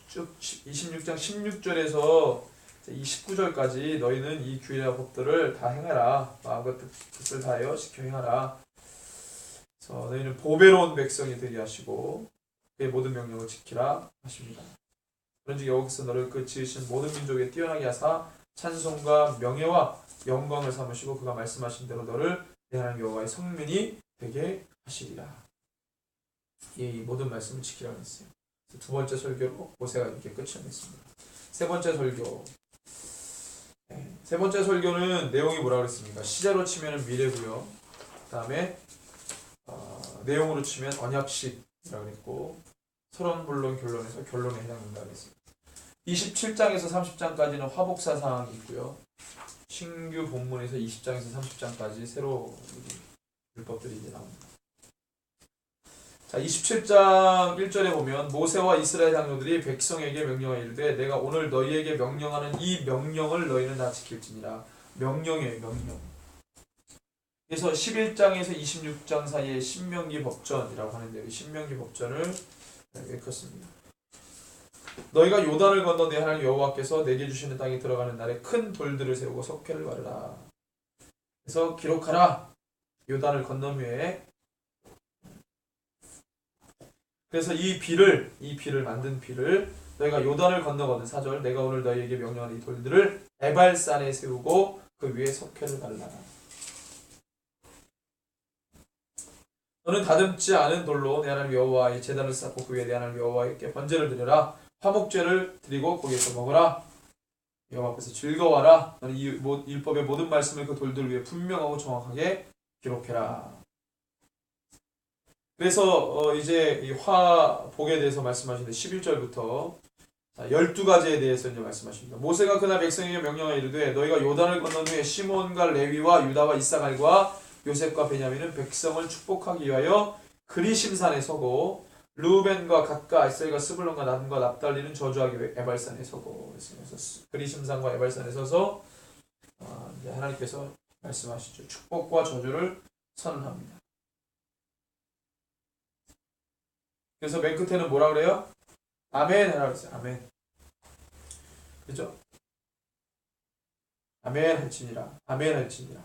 26장 16절에서 29절까지 너희는 이 규례와 법들을 다 행하라. 마음과 뜻을 다하여 지켜 행하라. 그래서 너희는 보배로운 백성이 되게 하시고 그의 모든 명령을 지키라 하십니다. 그런즉 여호와께서 너를 그 지으신 모든 민족에 뛰어나게 하사 찬송과 명예와 영광을 삼으시고 그가 말씀하신 대로 너를 내 하나님 여호와의 성민이 되게 하시리라. 이 모든 말씀을 지키라고 했어요. 두 번째 설교로 모세가 이렇게 끝을 냈습니다. 세 번째 설교. 세 번째 설교는 내용이 뭐라 그랬습니까? 시제로 치면 미래고요. 그 다음에 내용으로 치면 언약식이라고 그랬고 서론, 본론, 결론에서 결론에 해당된다고 그랬습니다. 27장에서 30장까지는 화복사 사항이 있고요. 신규 본문에서 20장에서 30장까지 새로 율법들이 이제 나옵니다. 자, 27장 1절에 보면 모세와 이스라엘 장로들이 백성에게 명령하여 이르되 내가 오늘 너희에게 명령하는 이 명령을 너희는 다 지킬지니라. 명령이에요, 명령. 그래서 11장에서 26장 사이에 신명기 법전이라고 하는데 신명기 법전을 읽었습니다. 너희가 요단을 건너 내 하나님 여호와께서 내게 주시는 땅에 들어가는 날에 큰 돌들을 세우고 석회를 바르라. 그래서 기록하라. 요단을 건넌 후에 그래서 이 비를 만든 비를 너희가 요단을 건너거든 4절 내가 오늘 너희에게 명령하는 이 돌들을 에발산에 세우고 그 위에 석회를 발라라. 너는 다듬지 않은 돌로 내 하나님 여호와의 제단을 쌓고 그 위에 내 하나님 여호와께 번제를 드려라. 화목제를 드리고 거기에서 먹어라. 여호와 앞에서 즐거워하라. 너는 이 율법의 모든 말씀을 그 돌들 위에 분명하고 정확하게 기록해라. 그래서 이제 이 화복에 대해서 말씀하시는데 11절부터 12가지에 대해서 이제 말씀하십니다. 모세가 그날 백성에게 명령하여 이르되 너희가 요단을 건넌 후에 시몬과 레위와 유다와 이사갈과 요셉과 베냐민은 백성을 축복하기 위하여 그리심산에 서고 루벤과 gad과 아셀과 스불론과 난과 납달리는 저주하기 위해 에발산에 서고 그래서 그리심산과 에발산에 서서 이제 하나님께서 말씀하시죠. 축복과 저주를 선언합니다. 그래서 맨 끝에는 뭐라 그래요? 아멘 하라고 했어요. 아멘. 그죠? 아멘 할지니라. 아멘 할지니라.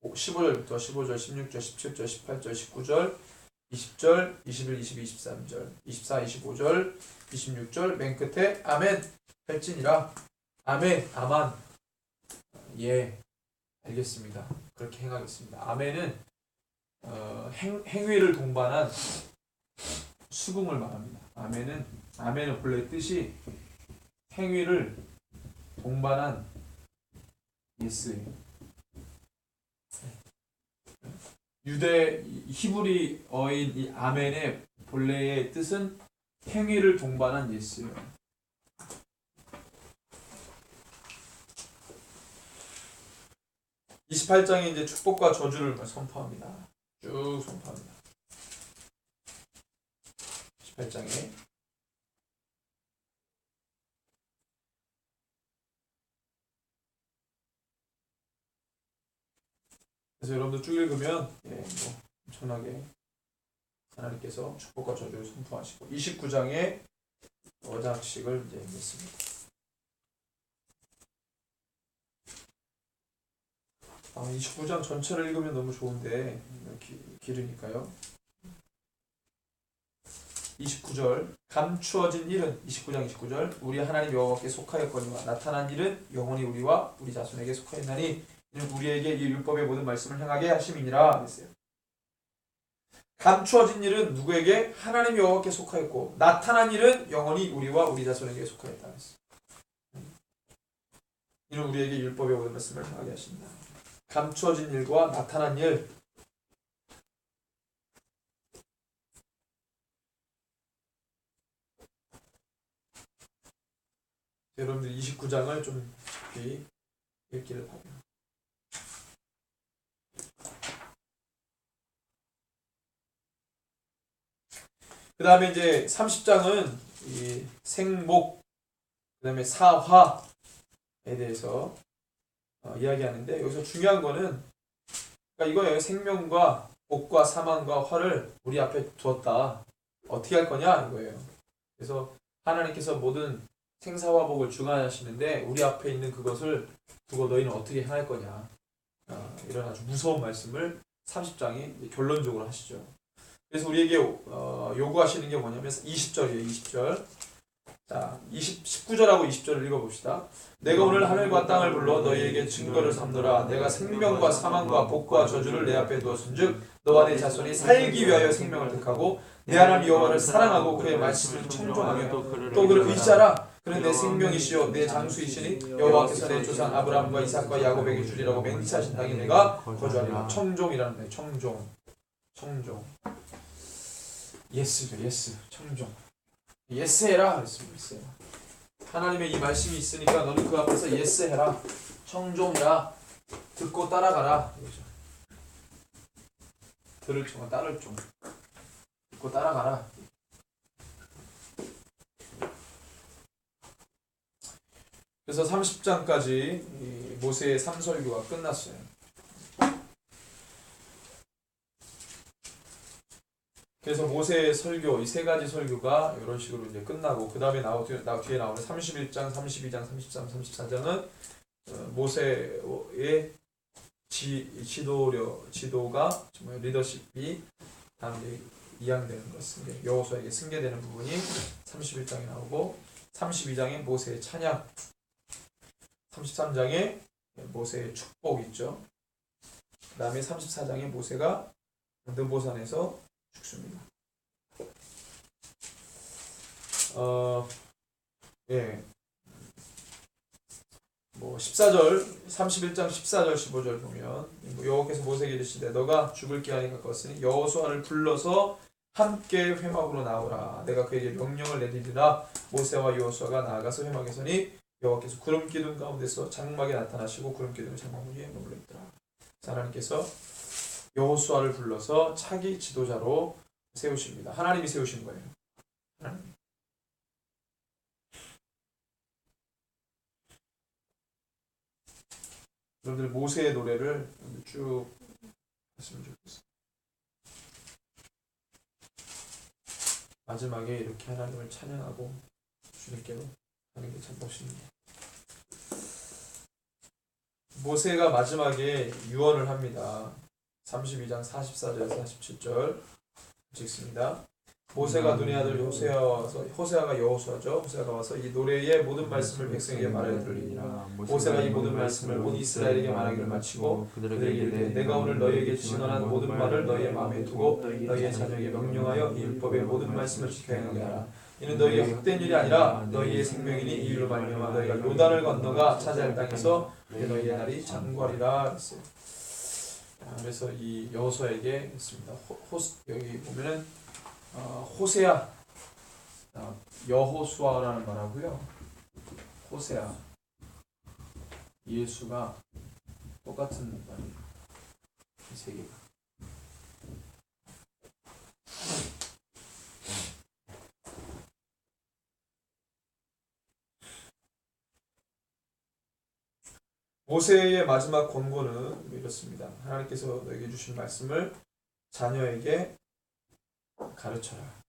15절부터 15절, 16절, 17절, 18절, 19절, 20절, 21, 22, 23절, 24, 25절, 26절 맨 끝에 아멘 할지니라. 아멘, 아만. 예, 알겠습니다. 그렇게 행하겠습니다. 아멘은 행위를 동반한 수긍을 말합니다. 아멘은 본래 뜻이 행위를 동반한 예스예요. 유대 히브리어인 이 아멘의 본래의 뜻은 행위를 동반한 예스예요. (28장에) 이제 축복과 저주를 선포합니다. 쭉 선포합니다. 18장에 그래서 여러분들 쭉 읽으면 엄청나게 하나님께서 축복과 저주를 선포하시고 29장에 언약식을 이제 맺습니다. 29장 전체를 읽으면 너무 좋은데 길으니까요. 29절 감추어진 일은 29장 29절 우리 하나님 여호와께 속하였거니와 나타난 일은 영원히 우리와 우리 자손에게 속하였나니 이는 우리에게 이 율법의 모든 말씀을 행하게 하심이니라 했어요. 감추어진 일은 누구에게? 하나님 여호와께 속하였고 나타난 일은 영원히 우리와 우리 자손에게 속하였다 했어요. 이는 우리에게 율법의 모든 말씀을 행하게 하신다. 감추어진 일과 나타난 일 여러분들 29장을 좀 깊이 읽기를 바랍니다. 그 다음에 이제 30장은 이 생목, 그 다음에 사화에 대해서 이야기하는데 여기서 중요한 거는 그러니까 이거예요. 생명과 복과 사망과 화를 우리 앞에 두었다. 어떻게 할 거냐 이거예요. 그래서 하나님께서 모든 생사화복을 주관하시는데 우리 앞에 있는 그것을 두고 너희는 어떻게 행할 거냐. 이런 아주 무서운 말씀을 30장이 결론적으로 하시죠. 그래서 우리에게 요구하시는 게 뭐냐면 20절이에요. 20절. 자, 19절하고 20절을 읽어봅시다. 내가 오늘 하늘과 땅을 불러 너희에게 증거를 삼노라. 내가 생명과 사망과 복과 저주를 내 앞에 두었은즉 너와 네 자손이 살기 위하여 생명을 택하고 내 하나님 여호와를 사랑하고 그의 말씀을 청종하며 또 그를 의지하라. 그는 내 생명이시요 내 장수이시니 여호와께서 내 조상 아브라함과 이삭과 야곱에게 주리라고 맹세하신 땅에 내가 거주하리라. 청종이라는 거예요. 청종. 예스죠. 예스. 청종. 예스해라 그랬습니다. 예스해라. 하나님의 이 말씀이 있으니까 너는 그 앞에서 예스해라. 청종이라. 듣고 따라가라. 이거죠. 들을 종과 따를 종. 듣고 따라가라. 그래서 30장까지 모세의 삼설교가 끝났어요. 그래서 모세의 설교, 이 세 가지 설교가 이런 식으로 이제 끝나고 그 다음에 뒤에 나오는 31장, 32장, 33, 34장은 모세의 지도가 정말 리더십이 다음에 이양되는 것, 여호수아에게 승계되는 부분이 31장에 나오고 32장에 모세의 찬양, 33장에 모세의 축복 있죠. 그 다음에 34장에 모세가 느보산에서 죽습니다. 뭐 14절, 31장 14절 15절 보면 여호와께서 모세에게 이르시되 너가 죽을 기한이 가까웠으니 여호수아를 불러서 함께 회막으로 나오라. 내가 그에게 명령을 내리리라. 모세와 여호수아가 나아가서 회막에 서니 여호와께서 구름 기둥 가운데서 장막에 나타나시고 구름 기둥 장막 위에 머물러 있더라. 하나님께서 여호수아를 불러서 차기 지도자로 세우십니다. 하나님이 세우신 거예요. 하나님. 여러분들 모세의 노래를 쭉 했으면 좋겠어요. 마지막에 이렇게 하나님을 찬양하고 주님께로 하는 게 참 멋있습니다. 모세가 마지막에 유언을 합니다. 32장 44절에서 47절 읽습니다. 모세가 눈의 아들 호세아가 여호수아죠. 호세아가 와서 이 노래의 모든 말씀을 백성에게 말하여 들리니라. 모세가 이 모든 말씀을 온 이스라엘에게 말하기를 마치고 그들에게 이르되 내가 오늘 너희에게 증언한 모든 말을 너희의 마음에 두고 너희의 자녀에게 명령하여 이 율법의 모든 말씀을 지켜 행하게 하라. 이는 너희의 헛된 일이 아니라 너희의 생명이니 이 일로 말미암아 너희가 요단을 건너가 차지할 땅에서 너희의 날이 장구하리라 했어요. 그래서 이 여호수아에게 했습니다. 여기 보면은 호세아, 여호수아라는 말하고요. 호세아, 예수가 똑같은 말이에요. 이 세 개가. 모세의 마지막 권고는 이렇습니다. 하나님께서 너에게 주신 말씀을 자녀에게 가르쳐라.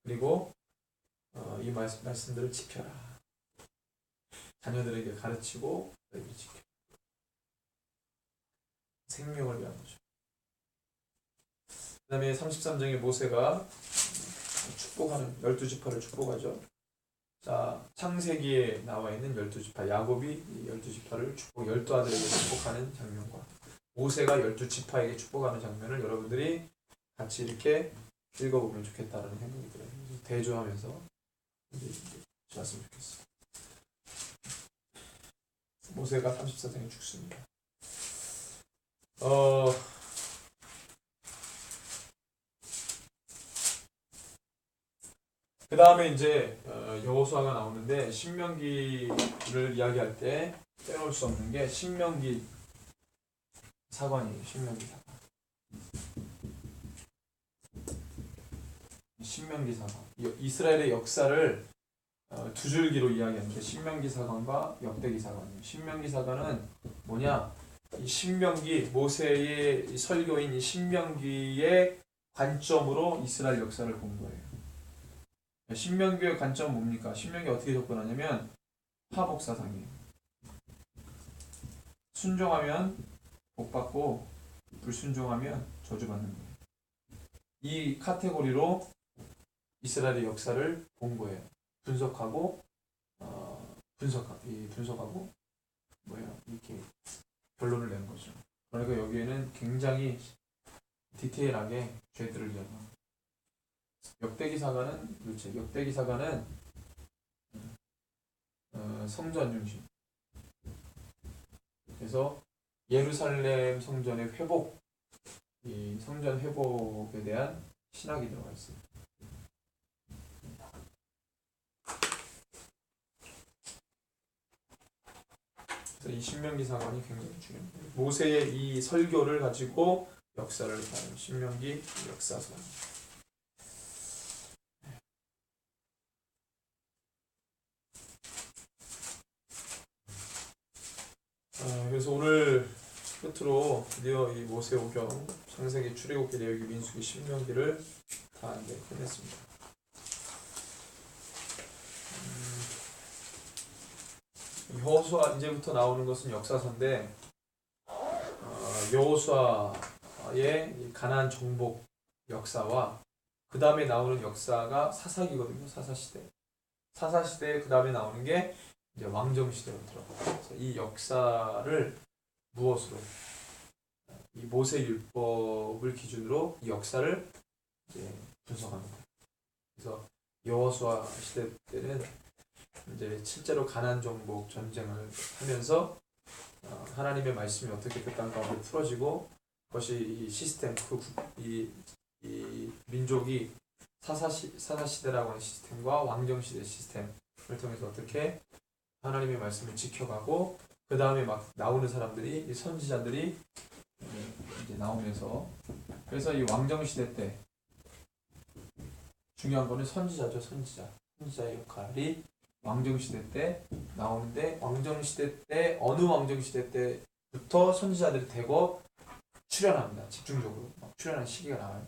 그리고 이 말씀들을 지켜라. 자녀들에게 가르치고 너에게 지켜. 생명을 위한 거죠. 그 다음에 33장에 모세가 축복하는 12지파를 축복하죠. 자, 창세기에 나와 있는 12지파, 야곱이 12지파를 축복, 12아들에게 축복하는 장면과 모세가 12지파에게 축복하는 장면을 여러분들이 같이 이렇게 읽어보면 좋겠다는 생각이 들어요. 대조하면서 좋았으면 좋겠어요. 모세가 34장에 죽습니다. 그 다음에 이제 여호수아가 나오는데 신명기를 이야기할 때 빼놓을 수 없는 게 신명기 사관이에요. 신명기 사관. 신명기 사관. 이스라엘의 역사를 두 줄기로 이야기하는데 신명기 사관과 역대기 사관이에요. 신명기 사관은 뭐냐? 이 신명기 모세의 이 설교인 이 신명기의 관점으로 이스라엘 역사를 본 거예요. 신명기의 관점은 뭡니까? 신명기 어떻게 접근하냐면 화복사상이에요. 순종하면 복받고 불순종하면 저주받는 거예요. 이 카테고리로 이스라엘의 역사를 본 거예요. 분석하고 분석하고 이렇게 결론을 낸 거죠. 그러니까 여기에는 굉장히 디테일하게 죄들을 이야기합니다. 역대기사가는 성전 중심. 그래서 예루살렘 성전의 회복, 이 성전 회복에 대한 신학이 들어가 있어요. 그래서 이 신명기 사관이 굉장히 중요합니다. 모세의 이 설교를 가지고 역사를 다룬 신명기 역사서. 그래서 오늘 끝으로 드디어 이 모세오경, 창세기, 출애굽기, 레위기, 민수기, 신명기를 다 이제 끝냈습니다. 여호수아 이제부터 나오는 것은 역사서인데 여호수아의 가나안 정복 역사와 그 다음에 나오는 역사가 사사기거든요. 사사시대. 사사시대 그 다음에 나오는 게 이제 왕정시대로 들어가요. 그래서 이 역사를 무엇으로? 이 모세 율법을 기준으로 이 역사를 이제 분석합니다. 그래서 여호수아 시대 때는 이제 실제로 가나안 정복 전쟁을 하면서 하나님의 말씀이 어떻게 그 땅 가운데 풀어지고 그것이 이 시스템 이 민족이 사사시대라고 하는 시스템과 왕정시대 시스템을 통해서 어떻게 하나님의 말씀을 지켜가고 그 다음에 막 나오는 사람들이 이 선지자들이 이제 나오면서 그래서 이 왕정시대 때 중요한 거는 선지자죠. 선지자의 역할이 왕정시대 때 나오는데 왕정시대 때 어느 왕정시대 때부터 선지자들이 대거 출연합니다. 집중적으로 출연한 시기가 나와요.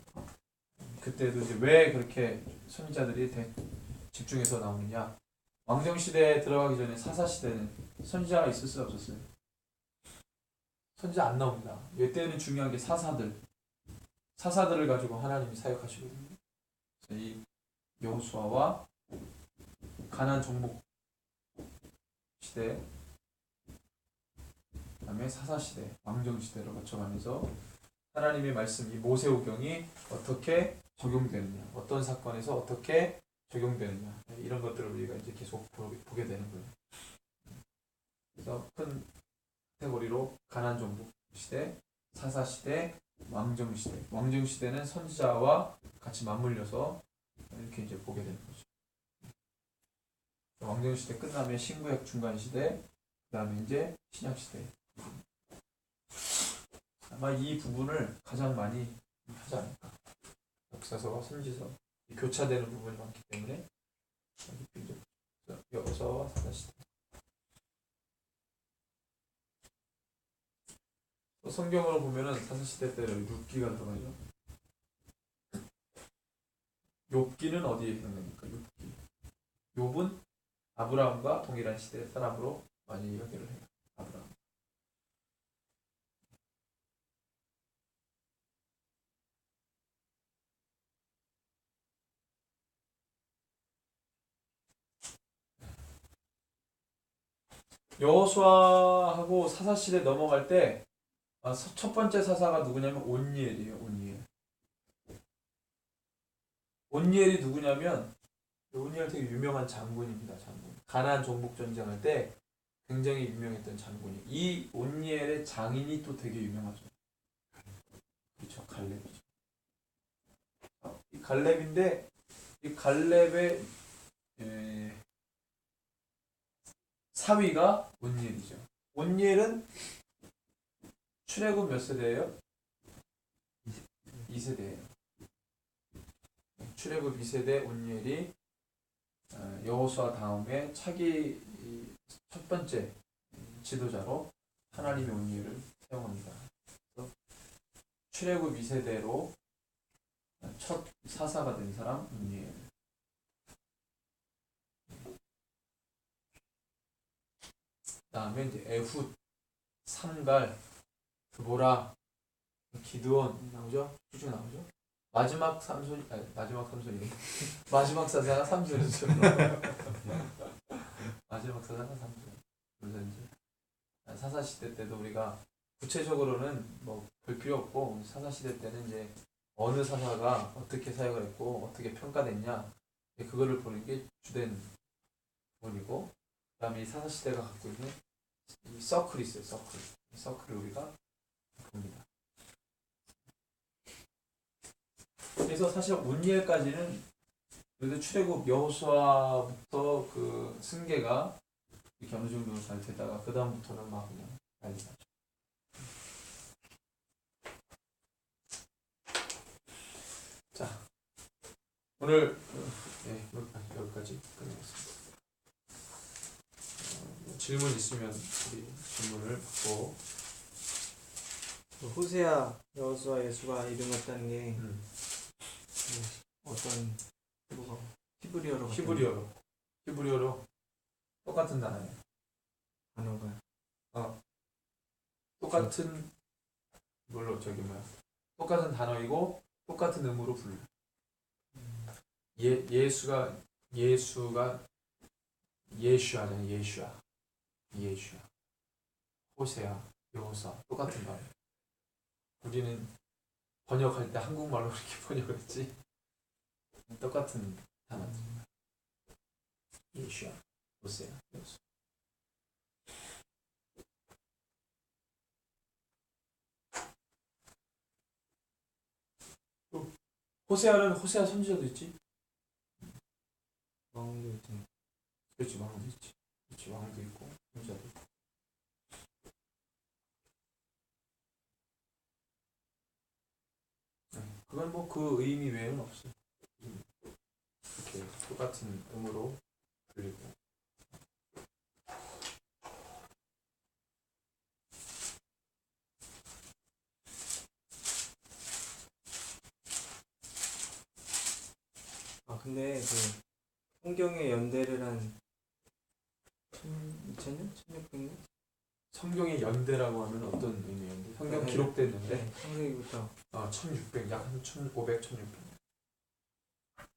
그때도 이제 왜 그렇게 선지자들이 집중해서 나오느냐? 왕정시대에 들어가기 전에 사사시대는 선지자가 있었어요, 없었어요? 선지자 안 나옵니다. 이때는 중요한 게 사사들을 가지고 하나님이 사역하시거든요. 이 여호수아와 가나안 정복 시대, 그다음에 사사시대, 왕정시대를 거쳐가면서 하나님의 말씀, 이 모세오경이 어떻게 적용되느냐, 어떤 사건에서 어떻게 적용되느냐, 이런 것들을 우리가 이제 계속 보게 되는 거예요. 그래서 큰 카테고리로 가나안 정복 시대, 사사시대, 왕정시대. 왕정시대는 선지자와 같이 맞물려서 이렇게 이제 보게 되는 거죠. 왕정시대 끝나면 신구약 중간시대, 그 다음에 이제 신약시대. 아마 이 부분을 가장 많이 하지 않을까. 역사서와 선지서 교차되는 부분이 많기 때문에 여호수아와 사사시대. 성경으로 보면은 사사시대 때는 욥기가 들어가죠. 욥기는 어디에 있는 겁니까? 욥은 아브라함과 동일한 시대의 사람으로 많이 이야기를 해요. 아브라함. 여호수아하고 사사시대 넘어갈 때 첫 번째 사사가 누구냐면 온니엘이에요. 온니엘이 누구냐면 온니엘 되게 유명한 장군입니다. 장군. 가나안 정복 전쟁할 때 굉장히 유명했던 장군이. 이 온니엘의 장인이 또 되게 유명하죠. 그렇죠. 갈렙이죠. 이 갈렙인데 이 갈렙의 사위가 온니엘이죠. 온니엘은 출애굽 몇 세대예요? 2세대예요. 출애굽 2세대 온니엘이 여호수아 다음에 차기 첫 번째 지도자로 하나님의 온니엘을 사용합니다. 그래서 출애굽 2세대로 첫 사사가 된 사람 문이에요. 그다음에 이제 에훗, 삼갈, 드보라, 기드온 나오죠? 쭉 나오죠? 마지막 삼손이 아니 마지막 삼손이 마지막 사사가 삼손이죠. 마지막 사사가 삼손. 그래서 이제 사사 시대 때도 우리가 구체적으로는 뭐 볼 필요 없고 사사 시대 때는 이제 어느 사사가 어떻게 사역을 했고 어떻게 평가됐냐 그거를 보는 게 주된 부분이고 그다음에 이 사사 시대가 갖고 있는 이 서클이 있어요. 서클. 이 서클을 우리가 봅니다. 그래서 사실 운니엘까지는 그래도 출애굽 여호수아부터 그 승계가 이렇게 어느 정도 잘 되다가 그 다음부터는 막 그냥 난리 나죠. 자, 오늘 네, 여기까지 끝내겠습니다. 질문 있으면 우리 질문을 받고. 호세아, 여호수아, 예수가 이름 같다는 게 어떤 뭐가 히브리어로 히브리어로 똑같은 단어예요. 단어가 똑같은 물론 저기 뭐야 똑같은 단어이고 똑같은 의무로 불러. 예수가 예슈아잖아요. 예슈아 호세아 여호사 똑같은 말. 우리는 번역할 때 한국말로 이렇게 번역을 했지 똑같은 단어지. 예슈아 호세아 여호사. 호세아는 호세아 선지자도 있지. 왕도 있잖아. 그렇지 왕도 있지. 그렇지 왕도 있고 선지자도 있고. 그건 뭐 그 의미 외에는 없어. 이렇게 똑같은 의무로 불리고. 근데 그 성경의 연대를 한 2000년? 1600년? 성경의 연대라고 하면 어떤 의미의 연대? 성경 기록됐는데 창세기부터 1600, 약 한 1500, 1600.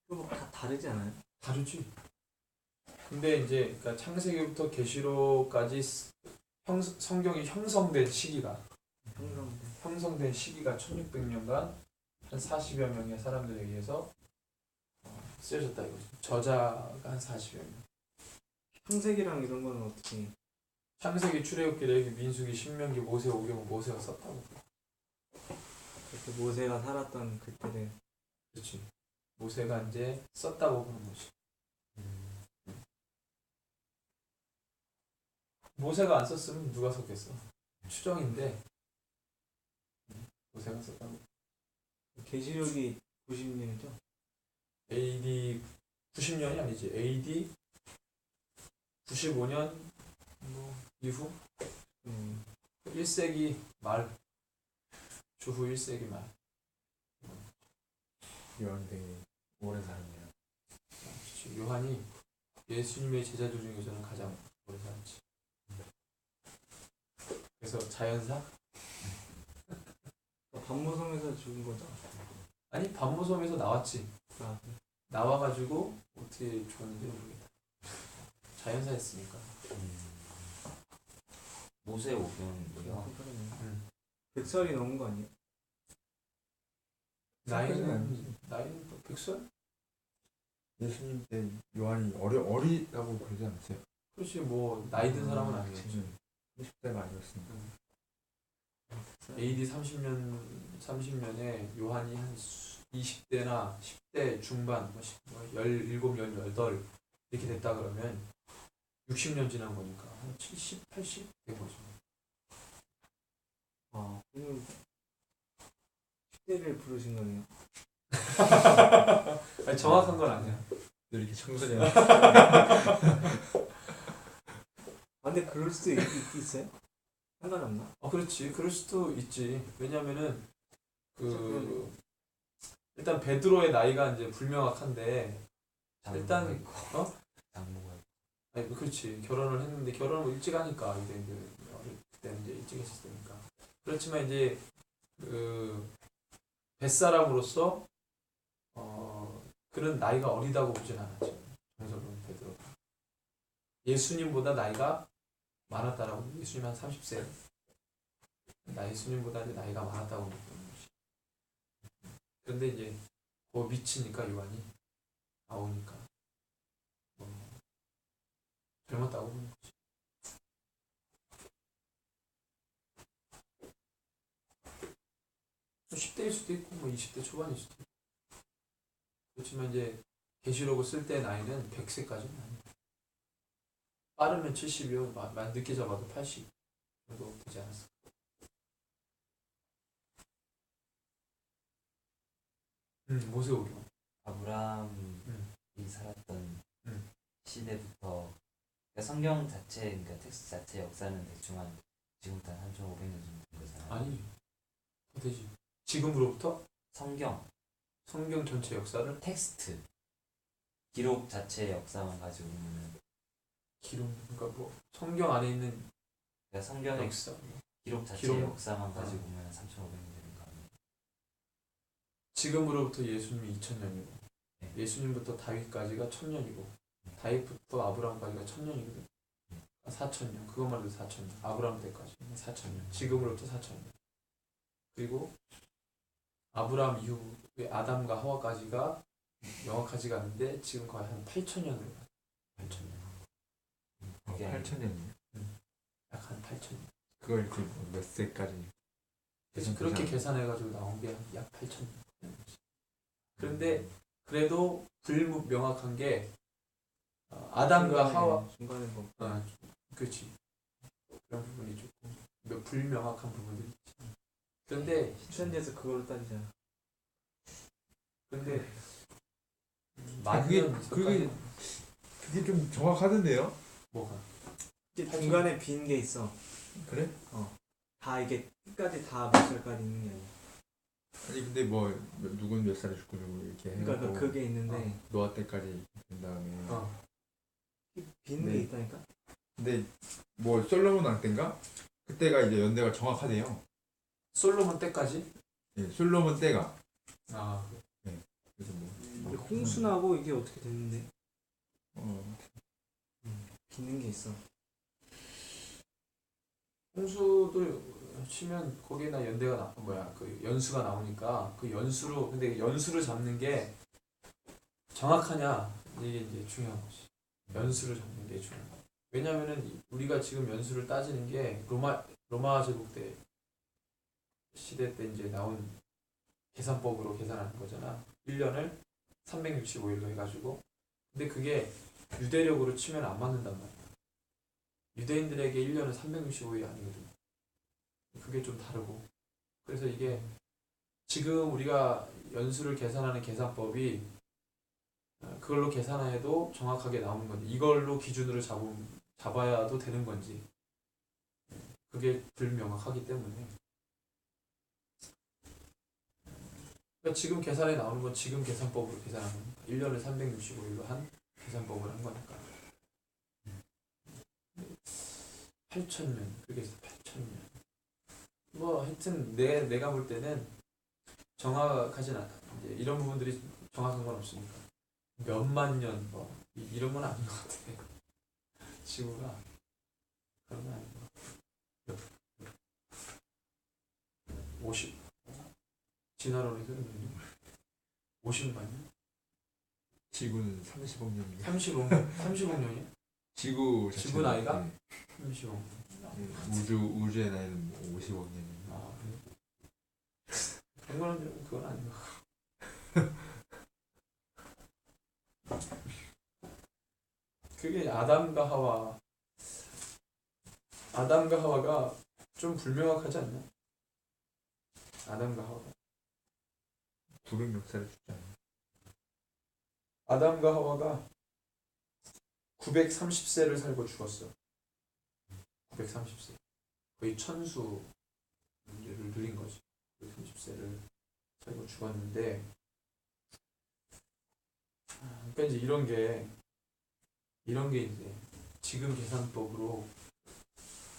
그거 다 다르지 않아요? 다르지. 근데 이제 그러니까 창세기부터 계시록까지 성경이 형성된 시기가 형성된 시기가 1600년간 한 40여 명의 사람들에 의해서 쓰여졌다 이거죠. 저자가 한 40여 명. 창세기랑 이런 거는 어떻게? 창세기, 출애굽기, 레위기, 민수기, 신명기, 모세, 오경, 모세가 썼다고. 그때 모세가 살았던 그때를. 그렇지. 모세가 이제 썼다고 보는 거지. 모세가 안 썼으면 누가 썼겠어? 추정인데 모세가 썼다고. 계시록이 90년이죠? AD 90년이 아니지. AD 95년 뭐 이후 1세기 말 주후 1세기 말. 요한 되게 오래 살았네요. 그치. 요한이 예수님의 제자들 중에서는 가장 오래 살았지. 그래서 자연사? 반모섬에서 죽은 거죠? 아니 반모섬에서 나왔지. 네. 나와가지고 어떻게 죽었는지 모르겠다. 자연사였으니까. 모세 오경이요. 백설이 넘은 거 아니에요? 나이는 뭐 100살? 예수님 때 요한이 어리다고 그러지 않으세요? 그렇지 뭐 나이 든 사람은 아니겠지. 30대가 아니었으니까. AD 30년에 요한이 한 20대나 10대 중반, 17, 18 이렇게 됐다 그러면 60년 지난 거니까 한 70, 80 된 거죠. 그러면 10대를 부르신 거네요. 아니, 정확한 건 아니야. 늘 이렇게 청소년. 근데 그럴 수도 있어요? 상관없나? 그렇지. 그럴 수도 있지. 왜냐면은 일단 베드로의 나이가 이제 불명확한데 일단, 장모가 있고 장모가 있고 아니 그렇지. 결혼을 했는데 결혼을 일찍 하니까 이제 그때 이제 일찍 했었으니까. 그렇지만 이제 뱃사람으로서 그런 나이가 어리다고 보진 않았죠. 정석은 베드로가 예수님보다 나이가 많았다라고. 예수님 한 30세. 예수님보다 이제 나이가 많았다고 보는 거지. 그런데 이제 미치니까 요한이 나오니까 젊었다고 보는 거지. 뭐 10대일 수도 있고 뭐 20대 초반일 수도 있고. 그렇지만 이제 계시록을 쓸 때 나이는 100세까지는 아니야. 빠르면 70이요. 늦게 잡아도 80 정도 되지 않았어. 모세오경. 아브라함이 살았던 시대부터 그러니까 성경 자체 그러니까 텍스트 자체 역사는 대충 한 지금부터 한 3,500년 정도 된 거잖아요. 아니 더 되지. 지금으로부터 성경 전체 역사를 텍스트 기록 자체의 역사만 가지고 보면은 기록, 그러니까 뭐 성경 안에 있는 그러니까 성경의 역사. 기록 자체의 기록. 역사만 가지고 보면 3,500년 되는 거 아니에요? 지금으로부터 예수님이 2000년이고 네. 예수님부터 다윗까지가 1000년이고 다윗부터 아브라함까지가 1000년이거든. 4000년. 그것만 해도 4000년. 아브라함 때까지 4000년. 지금으로부터 4000년. 그리고 아브라함 이후에 아담과 하와까지가 명확하지가 않은데 지금 거의 한 8000년으로 가요. 8000년. 그게 8천년이요. 약 한 8000년. 그걸 이렇게 몇 세까지? 그래서 그렇게 계산해가지고 나온 게 약 8,000년. 그런데 그래도 불명확한 게 아담과 하와. 중간에 뭐 그렇지. 그런 부분이 조금 불명확한 부분들이 있지. 그런데 신천지에서 그걸로 따지잖아. 근데 그게 좀 정확하던데요? 뭐가? 이게 중간에 빈 게 있어. 그래? 다 이게 끝까지 다 몇 살까지 있는 게 아니야. 아니 근데 뭐 누군 몇 살에 죽고 누구 이렇게 해놓고 그러니까 그게 있는데 노아 때까지 된 다음에 빈 게 네. 있다니까. 근데 뭐 솔로몬 왕 때인가? 그때가 이제 연대가 정확하대요. 솔로몬 때까지? 예, 솔로몬 때가. 그래서 이게 홍수나고 이게 어떻게 됐는데 빈는 게 있어. 홍수도 치면 거기에나 연대가 그 연수가 나오니까 그 연수로. 근데 연수를 잡는 게 정확하냐 이게 이제 중요한 거지. 연수를 잡는 게 중요한 거. 왜냐면은 우리가 지금 연수를 따지는 게 로마 제국 때 시대 때 이제 나온 계산법으로 계산하는 거잖아. 1년을 365일로 해가지고. 근데 그게 유대력으로 치면 안 맞는단 말이야. 유대인들에게 1년은 365일이 아니거든. 그게 좀 다르고. 그래서 이게 지금 우리가 연수를 계산하는 계산법이 그걸로 계산해도 정확하게 나오는 건지, 이걸로 기준으로 잡아야도 되는 건지, 그게 불명확하기 때문에. 그러니까 지금 계산에 나오는 건 지금 계산법으로 계산한 거니까. 1년을 365일로 한 계산법을 한 거니까. 8,000년. 그게 8,000년. 뭐 하여튼 내가 볼 때는 정확하진 않아. 이제 이런 부분들이 정확한 건 없으니까 몇만 년 뭐 이런 건 아닌 것 같아. 지구가 그런 건 아닌 것 같아. 50 진화론에서 50만 년? 지구는 30억 년이야. 30억 년이야? 지구 나이가? 네. 30억 년. 우주의 나이는 뭐 50억 년이에요. 그런 거는 좀 그건 아닌 것 같고. 그게 아담과 하와가 좀 불명확하지 않나? 아담과 하와가. 불은 역사를 주지 않아요. 아담과 하와가 930세를 살고 죽었어. 930세. 거의 천수를 누린 거지. 30세를 살고 죽었는데, 그러니까 이제 이런 게 이제 지금 계산법으로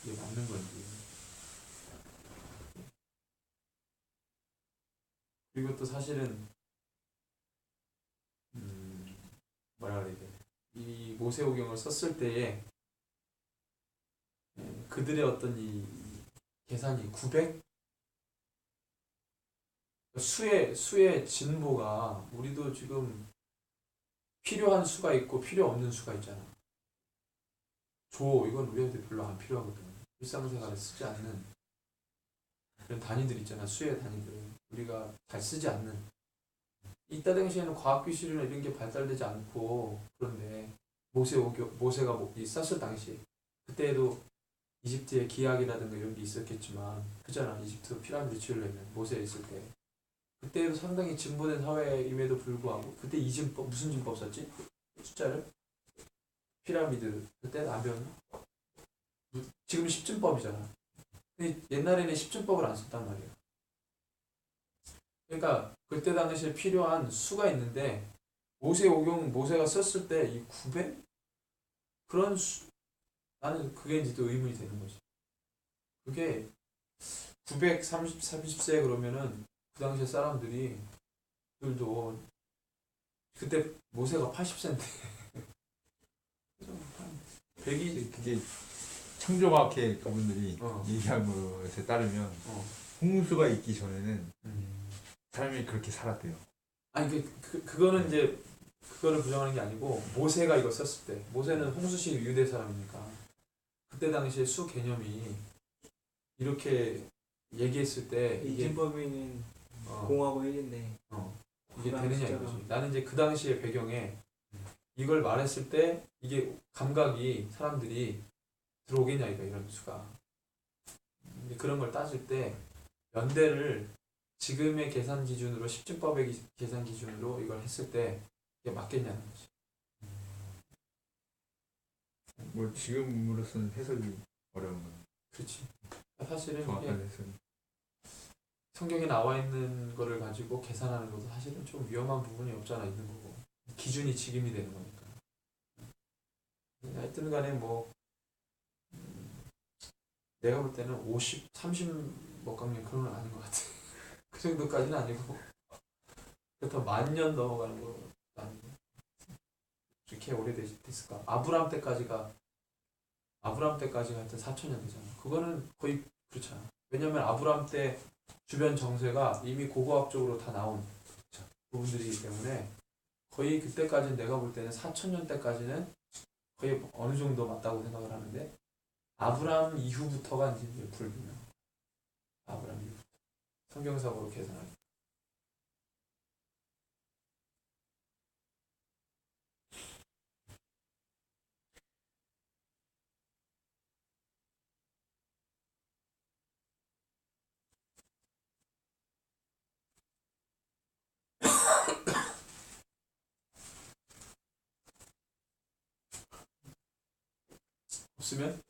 이게 맞는 건지. 그리고 또 사실은 뭐라 그래야 돼? 이 모세오경을 썼을 때에 그들의 어떤 이 계산이 900 수의 진보가 우리도 지금 필요한 수가 있고 필요 없는 수가 있잖아. 이건 우리한테 별로 안 필요하거든. 일상생활에 쓰지 않는 그런 단위들 있잖아. 수의 단위들 우리가 잘 쓰지 않는. 이때 당시에는 과학기술이나 이런 게 발달되지 않고, 그런데 모세가 이 썼을 당시 그때에도 이집트의 기약이라든가 이런 게 있었겠지만, 그잖아. 이집트 피라미드 지으려면 모세 있을 때 그때도 상당히 진보된 사회임에도 불구하고, 그때 이진법 무슨 진법 썼지? 숫자를 피라미드 그때는 안 배웠나? 지금 10진법이잖아. 근데 옛날에는 10진법을 안 썼단 말이야. 그러니까 그때 당시에 필요한 수가 있는데, 모세가 썼을 때 이 900? 그런 수, 나는 그게 이제 또 의문이 되는 거지. 그게 930세 그러면은 그 당시에 사람들도 그때 모세가 80세인데 100이 그게 창조과학회 그분들이 어. 얘기한 것에 따르면 어. 홍수가 있기 전에는 사람이 그렇게 살았대요. 아니 그거는 이제 그거를 부정하는 게 아니고, 모세가 이거 썼을 때, 모세는 홍수시 유대 사람이니까 그때 당시에 수 개념이 이렇게 얘기했을 때 이 이게 진법에는 어, 공하고 1인데 이게 그다음 되느냐 숫자가. 이거지. 나는 이제 그 당시의 배경에 이걸 말했을 때 이게 감각이 사람들이 들어오겠냐 이거, 이런 수가. 근데 그런 걸 따질 때 연대를 지금의 계산 기준으로, 십진법의 계산 기준으로 이걸 했을 때 이게 맞겠냐는 거지. 뭐 지금으로서는 해석이 어려운 거. 그렇지. 사실은 정확한 이게 해석이. 성경에 나와 있는 거를 가지고 계산하는 것도 사실은 좀 위험한 부분이 없잖아 있는 거고, 기준이 지금이 되는 거니까. 하여튼 간에 뭐 내가 볼 때는 50, 30 먹강령 그런 건 아닌 것 같아. 그 정도까지는 아니고, 그렇다고 10,000년 넘어가는 거 아니고. 이렇게 오래됐을까? 아브람 때까지가 하여튼 4,000년 되잖아. 그거는 거의 그렇잖아. 왜냐면 아브람 때 주변 정세가 이미 고고학적으로 다 나온 부분들이기 때문에, 거의 그때까지는 내가 볼 때는 4,000년 때까지는 거의 어느 정도 맞다고 생각을 하는데, 아브람 이후부터가 이제 불분명. 아브람 이후부터 성경사고로 계산하는. 없으면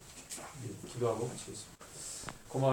기도하고 마치겠습니다.